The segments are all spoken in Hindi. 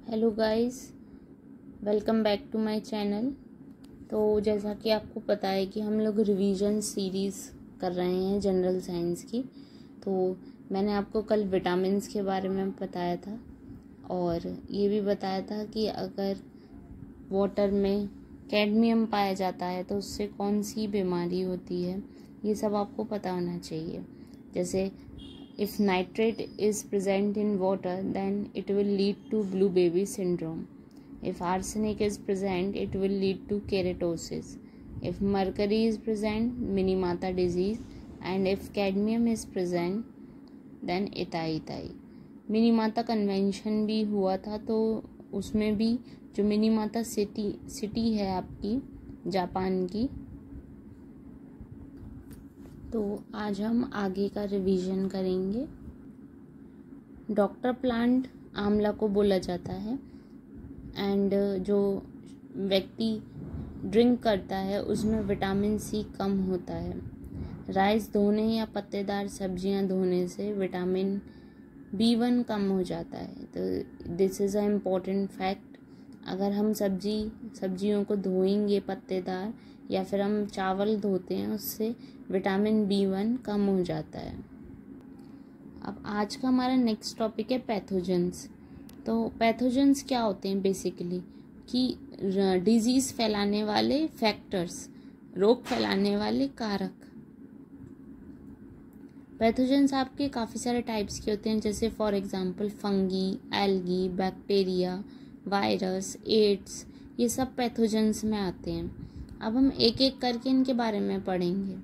Hello guys, welcome back to my channel. तो जैसा कि आपको पता है कि हम लोग रिवीजन सीरीज़ कर रहे हैं जनरल साइंस की। तो मैंने आपको कल विटामिन्स के बारे में बताया था और ये भी बताया था कि अगर वाटर में कैडमियम पाया जाता है तो उससे कौन सी बीमारी होती है, ये सब आपको पता होना चाहिए। जैसे if nitrate is present in water, then it will lead to blue baby syndrome. If arsenic is present, it will lead to keratosis. If mercury is present, Minamata disease. And if cadmium is present, then इताई। Minimata convention भी हुआ था, तो उसमें भी जो मिनीमाता सिटी है आपकी जापान की, तो आज हम आगे का रिवीजन करेंगे। डॉक्टर प्लांट आंवला को बोला जाता है एंड जो व्यक्ति ड्रिंक करता है उसमें विटामिन सी कम होता है। राइस धोने या पत्तेदार सब्जियां धोने से विटामिन B1 कम हो जाता है। तो this is a important fact. अगर हम सब्जियों को धोएंगे पत्तेदार या फिर हम चावल धोते हैं, उससे विटामिन B1 कम हो जाता है। अब आज का हमारा नेक्स्ट टॉपिक है पैथोजेंस। तो पैथोजेंस क्या होते हैं बेसिकली कि डिजीज़ फैलाने वाले फैक्टर्स, रोग फैलाने वाले कारक। पैथोजेंस आपके काफ़ी सारे टाइप्स के होते हैं, जैसे for example fungi, algae, bacteria, virus, AIDS, ये सब पैथोजेंस में आते हैं। अब हम एक एक करके इनके बारे में पढ़ेंगे।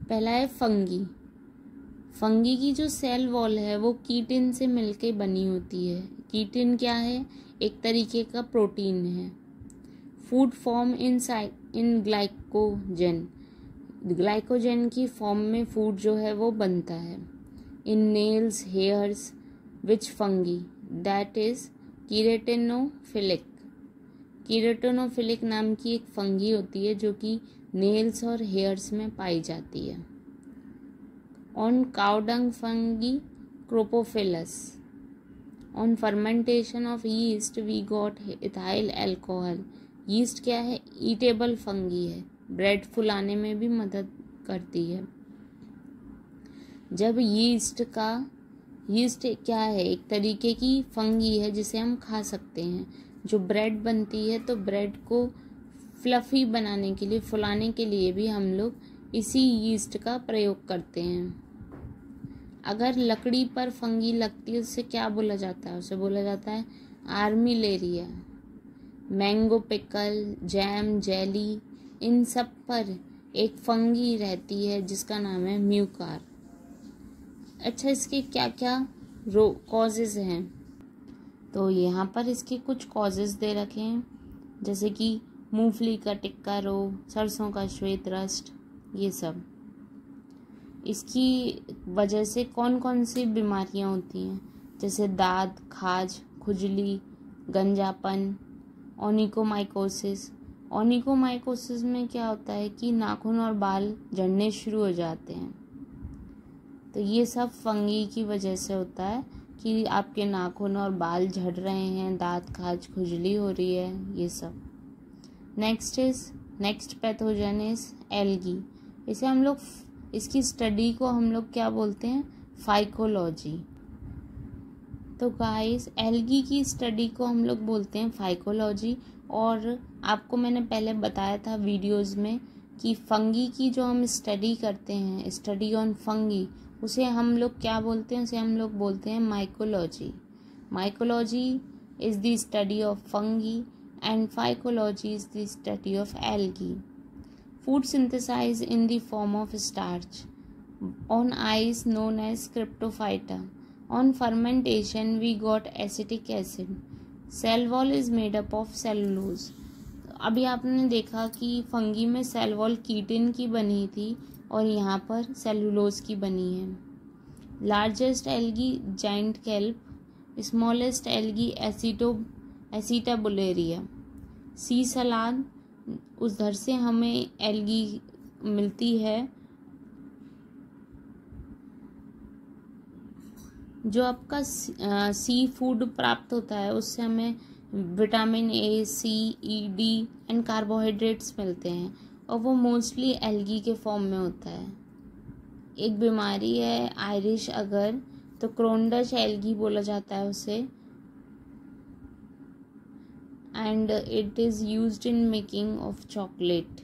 पहला है फंगी। फंगी की जो सेल वॉल है वो कीटिन से मिलके बनी होती है। कीटिन क्या है? एक तरीके का प्रोटीन है। Food form in glycogen, glycogen की फॉर्म में फूड जो है वो बनता है। In nails, hairs, which fungi that is keratinophilic. Keratinophilic नाम की एक फंगी होती है जो कि नेल्स और हेयर्स में पाई जाती है। On cow dung fungi coprophilous. On fermentation of yeast we got ethyl alcohol. Yeast क्या है? ईटेबल फंगी है, ब्रेड फुलाने में भी मदद करती है। जब यीस्ट क्या है? एक तरीके की फंगी है जिसे हम खा सकते हैं। जो ब्रेड बनती है तो ब्रेड को फ्लफी बनाने के लिए, फुलाने के लिए भी हम लोग इसी यीस्ट का प्रयोग करते हैं। अगर लकड़ी पर फंगी लगती है उससे क्या बोला जाता है? उसे बोला जाता है आर्मिलेरिया। मैंगो पिकल, जैम, जेली, इन सब पर एक फंगी रहती है जिसका नाम है म्यूकार। अच्छा, इसके क्या क्या कॉजेज हैं? तो यहाँ पर इसके कुछ कॉजेज दे रखे हैं, जैसे कि मूंगफली का टिक्का रोग, सरसों का श्वेत रस्ट, ये सब। इसकी वजह से कौन कौन सी बीमारियाँ होती हैं? जैसे दाद, खाज, खुजली, गंजापन, ओनिकोमाइकोसिस। ओनिकोमाइकोसिस में क्या होता है कि नाखून और बाल झड़ने शुरू हो जाते हैं। तो ये सब फंगी की वजह से होता है कि आपके नाखून और बाल झड़ रहे हैं, दांत, खाज, खुजली हो रही है, ये सब। Next pathogen is algae. इसे हम लोग, इसकी स्टडी को हम लोग क्या बोलते हैं? फाइकोलॉजी। तो गाइस, एल्गी की स्टडी को हम लोग बोलते हैं फाइकोलॉजी। और आपको मैंने पहले बताया था वीडियोस में कि फंगी की जो हम स्टडी करते हैं, स्टडी ऑन फंगी, उसे हम लोग क्या बोलते हैं? उसे हम लोग बोलते हैं mycology. Mycology is the study of fungi and phycology is the study of algae. Food synthesized in the form of starch on ice known as cryptophyta. On fermentation we got acetic acid. Cell wall is made up of cellulose. अभी आपने देखा कि फंगी में सेल वॉल कीटिन की बनी थी और यहाँ पर सेलुलोज की बनी है। Largest algae giant kelp, smallest algae acetabularia. Sea salad, उधर से हमें एल्गी मिलती है। जो आपका सी फूड प्राप्त होता है उससे हमें vitamin A, C, E, D and carbohydrates मिलते हैं और वो मोस्टली एल्गी के फॉर्म में होता है। एक बीमारी है आयरिश अगर, तो क्रोनडच एल्गी बोला जाता है उसे, and it is used in making of chocolate.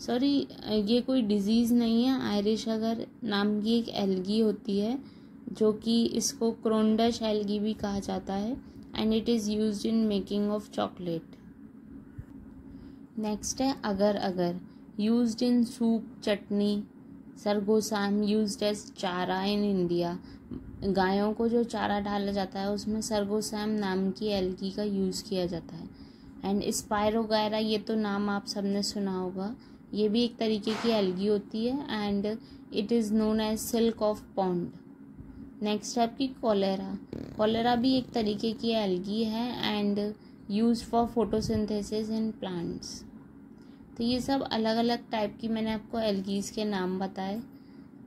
Sorry, ये कोई डिजीज़ नहीं है। आयरिश अगर नाम की एक एल्गी होती है जो कि इसको क्रोनडच एल्गी भी कहा जाता है, and it is used in making of chocolate. Next है agar agar, used in soup, chutney. Sargassum used as chara in India. गायों को जो चारा डाला जाता है उसमें सरगोसाम नाम की एल्गी का यूज़ किया जाता है। एंड स्पायरोगायरा, ये तो नाम आप सबने सुना होगा, ये भी एक तरीके की एल्गी होती है and it is known as silk of pond. Next है आपकी कॉलेरा। कॉलेरा भी एक तरीके की एल्गी है and use for photosynthesis in plants. तो ये सब अलग अलग टाइप की मैंने आपको एल्गीज के नाम बताए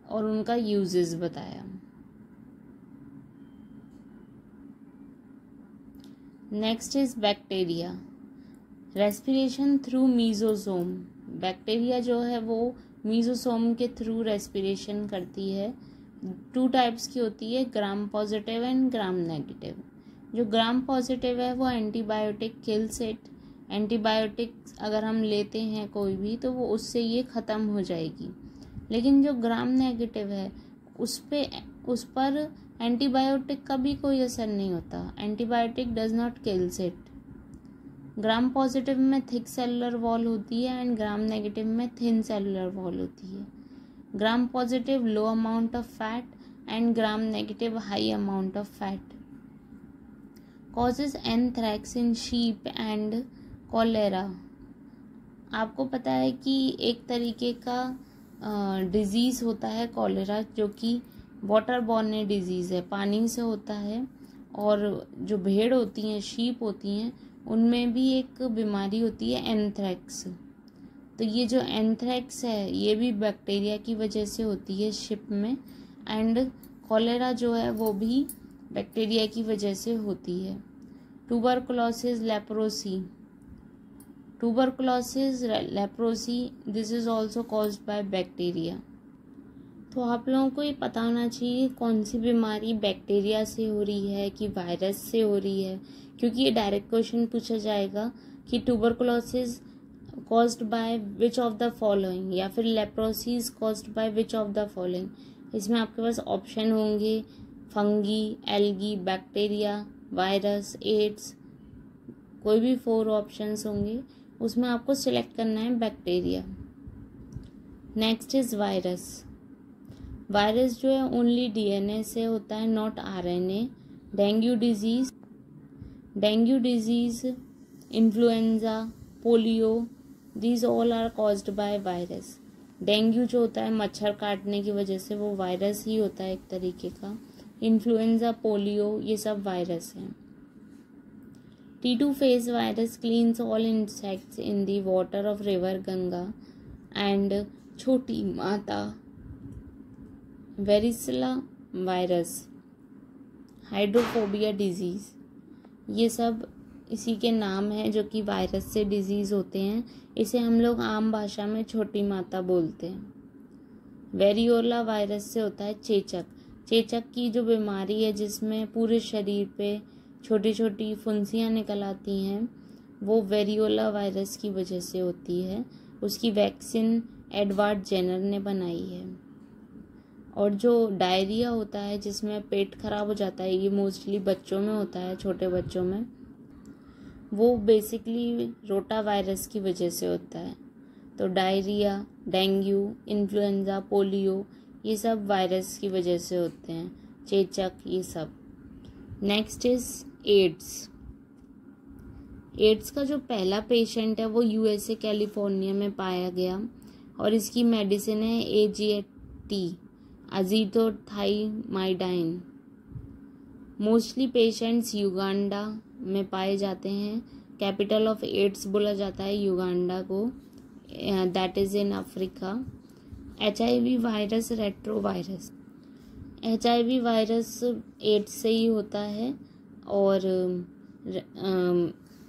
और उनका यूजेस बताया। Next is bacteria. Respiration through mesosome. Bacteria जो है वो मीजोसोम के थ्रू रेस्पिरेशन करती है। 2 टाइप्स की होती है, gram positive and gram negative. जो ग्राम पॉजिटिव है वो एंटीबायोटिक किल्स इट। एंटीबायोटिक्स अगर हम लेते हैं कोई भी तो वो उससे ये ख़त्म हो जाएगी। लेकिन जो ग्राम नेगेटिव है उस पर एंटीबायोटिक का भी कोई असर नहीं होता। Antibiotic does not kills it. Gram positive में थिक सेलुलर वॉल होती है एंड ग्राम नेगेटिव में थिन सेलुलर वॉल होती है। Gram positive low amount of fat and gram negative high amount of fat. Causes anthrax in sheep and cholera. आपको पता है कि एक तरीके का डिजीज़ होता है कॉलेरा जो कि वाटर बॉर्न डिजीज़ है, पानी से होता है। और जो भेड़ होती हैं, शीप होती हैं, उनमें भी एक बीमारी होती है एंथ्रैक्स। तो ये जो एंथ्रैक्स है ये भी बैक्टीरिया की वजह से होती है शिप में, एंड कॉलेरा जो है वो भी बैक्टीरिया की वजह से होती है। Tuberculosis, leprosy. Tuberculosis, leprosy, this is also caused by bacteria. तो आप लोगों को ये पता होना चाहिए कौन सी बीमारी बैक्टीरिया से हो रही है कि वायरस से हो रही है, क्योंकि ये डायरेक्ट क्वेश्चन पूछा जाएगा कि tuberculosis caused by which of the following, या फिर leprosy caused by which of the following. इसमें आपके पास ऑप्शन होंगे fungi, algae, bacteria, virus, AIDS, कोई भी 4 ऑप्शंस होंगे, उसमें आपको सिलेक्ट करना है bacteria. Next is virus. Virus जो है ओनली डीएनए से होता है, not RNA. Dengue disease, influenza, polio, these all are caused by virus. Dengue जो होता है मच्छर काटने की वजह से, वो वायरस ही होता है एक तरीके का। इन्फ्लुएंजा, पोलियो, ये सब वायरस हैं। T2 phase virus cleans all insects in the water of river Ganga and छोटी माता। वेरिसिला वायरस, हाइड्रोफोबिया डिजीज़, ये सब इसी के नाम हैं जो कि वायरस से डिजीज़ होते हैं। इसे हम लोग आम भाषा में छोटी माता बोलते हैं। वेरियोला वायरस से होता है चेचक। चेचक की जो बीमारी है जिसमें पूरे शरीर पे छोटी छोटी फुंसियाँ निकल आती हैं, वो वेरियोला वायरस की वजह से होती है। उसकी वैक्सीन एडवर्ड जेनर ने बनाई है। और जो डायरिया होता है जिसमें पेट खराब हो जाता है, ये मोस्टली बच्चों में होता है, छोटे बच्चों में, वो बेसिकली रोटा वायरस की वजह से होता है। तो डायरिया, डेंगू, इन्फ्लुएंजा, पोलियो, ये सब वायरस की वजह से होते हैं, चेचक, ये सब। Next is ads. एड्स का जो पहला पेशेंट है वो यूएसए कैलिफोर्निया में पाया गया और इसकी मेडिसिन है AZT, अजीथ्रोमाइसिन। मोस्टली पेशेंट्स युगांडा में पाए जाते हैं। कैपिटल ऑफ एड्स बोला जाता है युगांडा को, that is in Africa. HIV virus, retrovirus. HIV virus AIDS से ही होता है और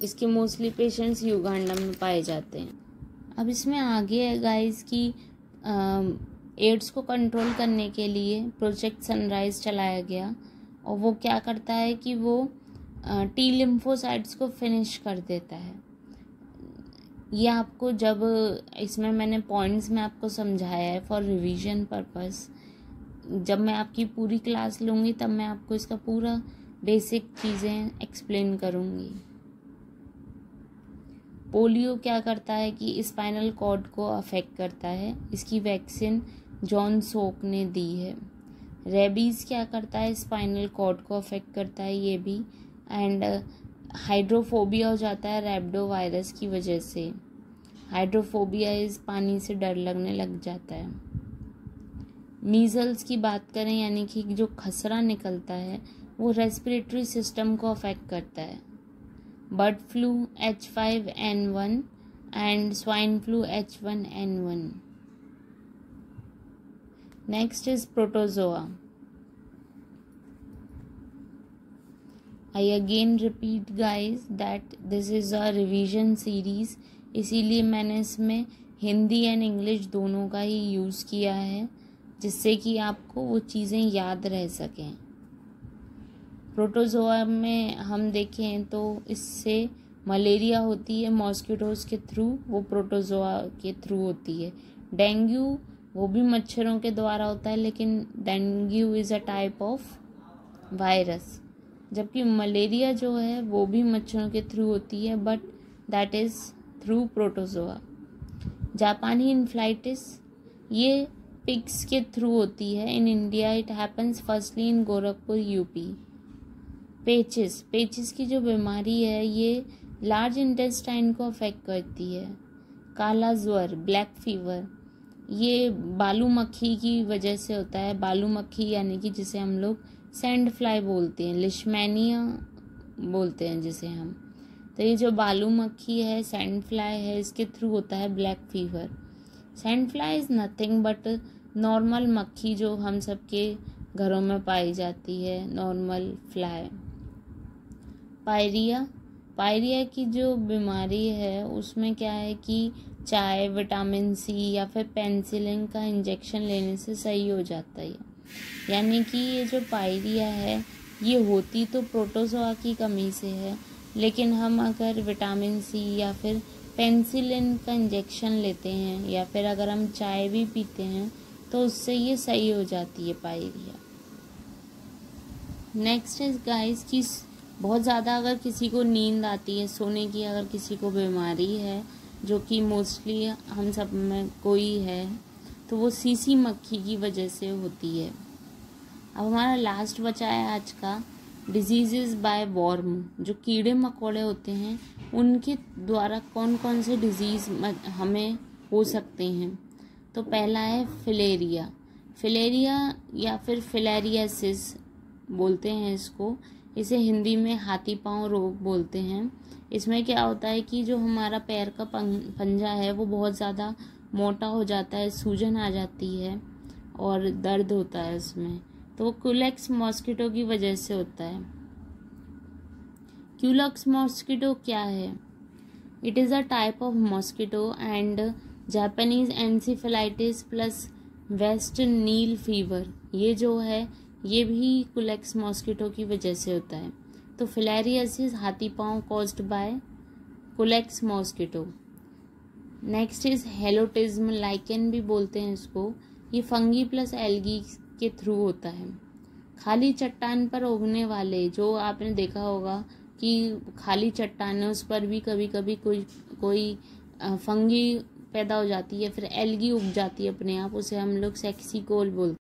इसके मोस्टली पेशेंट्स युगांडा में पाए जाते हैं। अब इसमें आगे है गाइस कि एड्स को कंट्रोल करने के लिए प्रोजेक्ट सनराइज चलाया गया और वो क्या करता है कि वो टी लिम्फोसाइट्स को फिनिश कर देता है। ये आपको जब इसमें मैंने पॉइंट्स में आपको समझाया है फॉर रिवीजन पर्पस, जब मैं आपकी पूरी क्लास लूँगी तब मैं आपको इसका पूरा बेसिक चीज़ें एक्सप्लेन करूँगी। पोलियो क्या करता है कि स्पाइनल कॉर्ड को अफेक्ट करता है, इसकी वैक्सीन जॉन सोक ने दी है। रेबीज़ क्या करता है, स्पाइनल कॉर्ड को अफेक्ट करता है ये भी, एंड हाइड्रोफोबिया हो जाता है रैबिडो वायरस की वजह से। हाइड्रोफोबिया इस पानी से डर लगने लग जाता है। मीज़ल्स की बात करें यानी कि जो खसरा निकलता है वो रेस्पिरेटरी सिस्टम को अफेक्ट करता है। Bird flu H5N1 and swine flu H1N1। Next is protozoa. I again repeat guys that this is a revision series, इसीलिए मैंने इसमें हिंदी एंड इंग्लिश दोनों का ही यूज़ किया है जिससे कि आपको वो चीज़ें याद रह सकें। प्रोटोजोआ में हम देखें तो इससे मलेरिया होती है मॉस्किटोज़ के थ्रू, वो प्रोटोजोआ के थ्रू होती है। डेंगू वो भी मच्छरों के द्वारा होता है, लेकिन dengue is a type of virus, जबकि मलेरिया जो है वो भी मच्छरों के थ्रू होती है, but that is through protozoa. जापानी इन्फ्लाइटिस ये पिग्स के थ्रू होती है। In India it happens firstly in Gorakhpur UP. पेचिस की जो बीमारी है ये लार्ज इंटेस्टाइन को अफेक्ट करती है। काला ज्वर ब्लैक फीवर ये बालू मक्खी की वजह से होता है। बालू मक्खी यानी कि जिसे हम लोग सैंड फ्लाई बोलते हैं, लिशमैनिया बोलते हैं जिसे हम, तो ये जो बालू मक्खी है सैंड फ्लाई है, इसके थ्रू होता है black fever. Sand fly is nothing but normal मक्खी जो हम सबके घरों में पाई जाती है, नॉर्मल फ्लाई। पायरिया की जो बीमारी है उसमें क्या है कि चाय, विटामिन सी या फिर पेनिसिलिन का इंजेक्शन लेने से सही हो जाता है। यानी कि ये जो पायरिया है ये होती तो प्रोटोजोआ की कमी से है, लेकिन हम अगर विटामिन सी या फिर पेनिसिलिन का इंजेक्शन लेते हैं या फिर अगर हम चाय भी पीते हैं तो उससे ये सही हो जाती है पायरिया। नेक्स्ट इज गाइस कि बहुत ज़्यादा अगर किसी को नींद आती है, सोने की अगर किसी को बीमारी है, जो कि मोस्टली हम सब में कोई है, तो वो सीसी मक्खी की वजह से होती है। अब हमारा लास्ट बचा है आज का डिजीज़ बाय वॉर्म। जो कीड़े मकोड़े होते हैं उनके द्वारा कौन कौन से डिजीज़ हमें हो सकते हैं। तो पहला है फिलेरिया या फिर फिलेरियासिस बोलते हैं इसको। इसे हिंदी में हाथी पाँव रोग बोलते हैं। इसमें क्या होता है कि जो हमारा पैर का पंजा है वो बहुत ज़्यादा मोटा हो जाता है, सूजन आ जाती है और दर्द होता है उसमें, तो वो क्यूलेक्स मॉस्किटो की वजह से होता है। क्यूलेक्स मॉस्किटो क्या है? It is a type of mosquito and Japanese encephalitis plus West Nile fever, ये जो है ये भी क्यूलेक्स मॉस्किटो की वजह से होता है। तो फिलेरियासिस हाथी पाँव caused by culex mosquito. Next is helotism, lichen भी बोलते हैं इसको। ये फंगी प्लस एल्गी के थ्रू होता है। खाली चट्टान पर उगने वाले, जो आपने देखा होगा कि खाली चट्टान है उस पर भी कभी कभी कोई फंगी पैदा हो जाती है, फिर एल्गी उग जाती है अपने आप, उसे हम लोग सेक्सी कोल बोलते हैं।